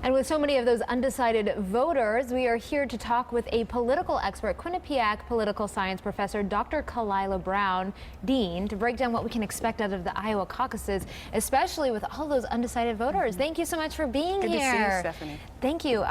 And with so many of those undecided voters, we are here to talk with a political expert, Quinnipiac political science professor, Dr. Khalyla Brown-Dean, to break down what we can expect out of the Iowa caucuses, especially with all those undecided voters. Thank you so much for being Good here. to see you, Stephanie. Thank you.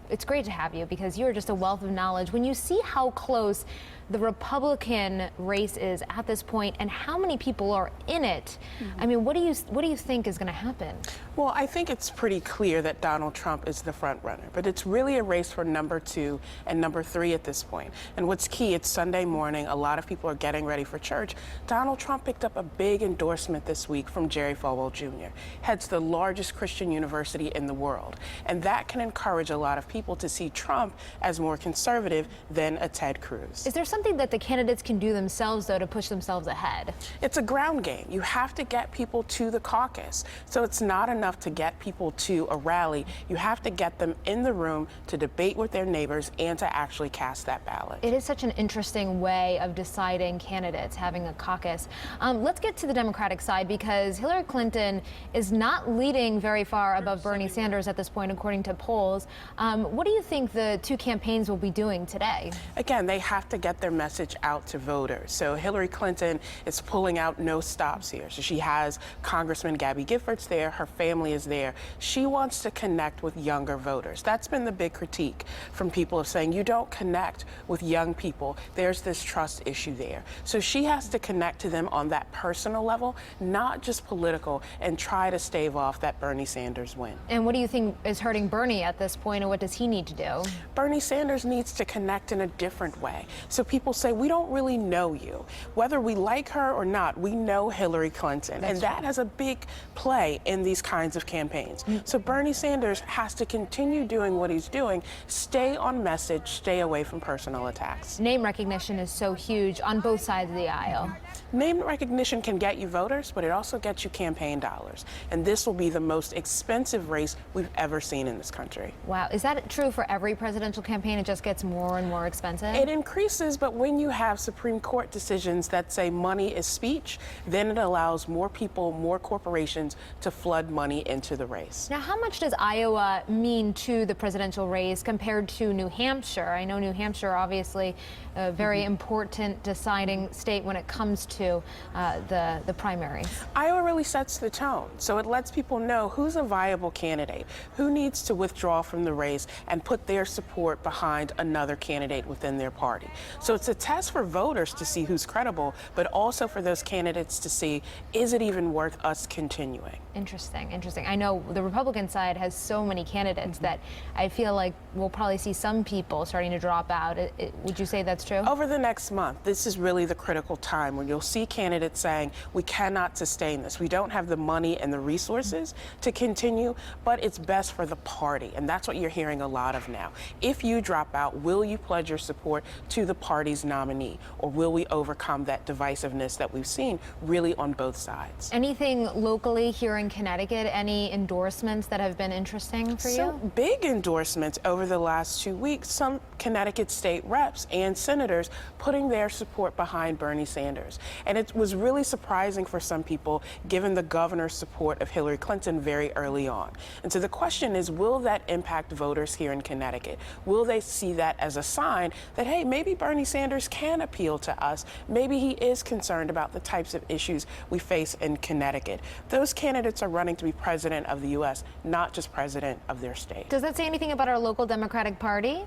It's great to have you because you're just a wealth of knowledge. When you see how close the Republican race is at this point and how many people are in it, I mean, what do you think is going to happen? Well, I think it's pretty clear that Donald Trump is the front runner, but it's really a race for number 2 and number 3 at this point. And what's key, it's Sunday morning. A lot of people are getting ready for church. Donald Trump picked up a big endorsement this week from Jerry Falwell Jr., heads the largest Christian university in the world. And that can encourage a lot of people to see Trump as more conservative than a Ted Cruz. Is there something that the candidates can do themselves, though, to push themselves ahead? It's a ground game. You have to get people to the caucus. So it's not enough to get people to a rally. You have to get them in the room to debate with their neighbors and to actually cast that ballot. It is such an interesting way of deciding candidates, having a caucus. Let's get to the Democratic side, because Hillary Clinton is not leading very far above Bernie Sanders at this point, according to polls. What do you think the two campaigns will be doing today? Again, they have to get their message out to voters. So Hillary Clinton is pulling out no stops here. So she has Congressman Gabby Giffords there. Her family is there. She wants to connect with younger voters. That's been the big critique from people of saying you don't connect with young people. There's this trust issue there. So she has to connect to them on that personal level, not just political, and try to stave off that Bernie Sanders win. And what do you think is hurting Bernie at this point, and what does he need to do? Bernie Sanders needs to connect in a different way. So people say, we don't really know you. Whether we like her or not, we know Hillary Clinton. That's and that true. has a big play in these kinds of campaigns. So Bernie Sanders has to continue doing what he's doing, stay on message, stay away from personal attacks. Name recognition is so huge on both sides of the aisle. Name recognition can get you voters, but it also gets you campaign dollars. And this will be the most expensive race we've ever seen in this country. Wow. Is that true for every presidential campaign? It just gets more and more expensive? It increases, but when you have Supreme Court decisions that say money is speech, then it allows more people, more corporations to flood money into the race. Now, how much does Iowa mean to the presidential race compared to New Hampshire? I know New Hampshire, obviously, a very important deciding state when it comes to the primaries. Iowa really sets the tone, so it lets people know who's a viable candidate, who needs to withdraw from the race and put their support behind another candidate within their party. So it's a test for voters to see who's credible, but also for those candidates to see, is it even worth us continuing? Interesting, interesting. I know the Republican side has so many candidates that I feel like we'll probably see some people starting to drop out. Would you say that's true? Over the next month, this is really the critical time when you'll see candidates saying, we cannot sustain this. We don't have the money and the resources to continue, but it's best for the party. And that's what you're hearing a lot of now. If you drop out, will you pledge your support to the party's nominee? Or will we overcome that divisiveness that we've seen really on both sides? Anything locally here in Connecticut, any endorsements that have been interesting for So you? big endorsements over the last 2 weeks. Some Connecticut state reps and senators putting their support behind Bernie Sanders. And it was really surprising for some people, given the governor's support of Hillary Clinton very early on. And so the question is, will that impact voters here in Connecticut? Will they see that as a sign that, hey, maybe Bernie Sanders can appeal to us? Maybe he is concerned about the types of issues we face in Connecticut. Those candidates are running to be president of the U.S., not just president of their state. Does that say anything about our local Democratic Party?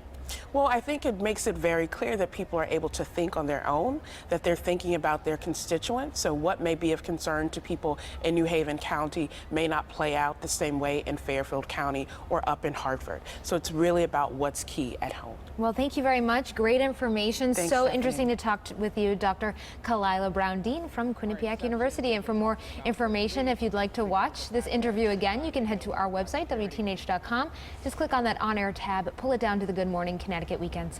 Well, I think it makes it very clear that people are able to think on their own, that they're thinking about their constituents. So what may be of concern to people in New Haven County may not play out the same way in Fairfield County or up in Hartford. So it's really about what's key at home. Well, thank you very much. Great information. Thanks, So Stephanie. interesting to talk with you, Dr. Khalyla Brown-Dean from Quinnipiac University. And for more information, if you'd like to watch this interview again, you can head to our website, WTNH.com. Just click on that on-air tab, pull it down to the Good Morning Connecticut Weekend section.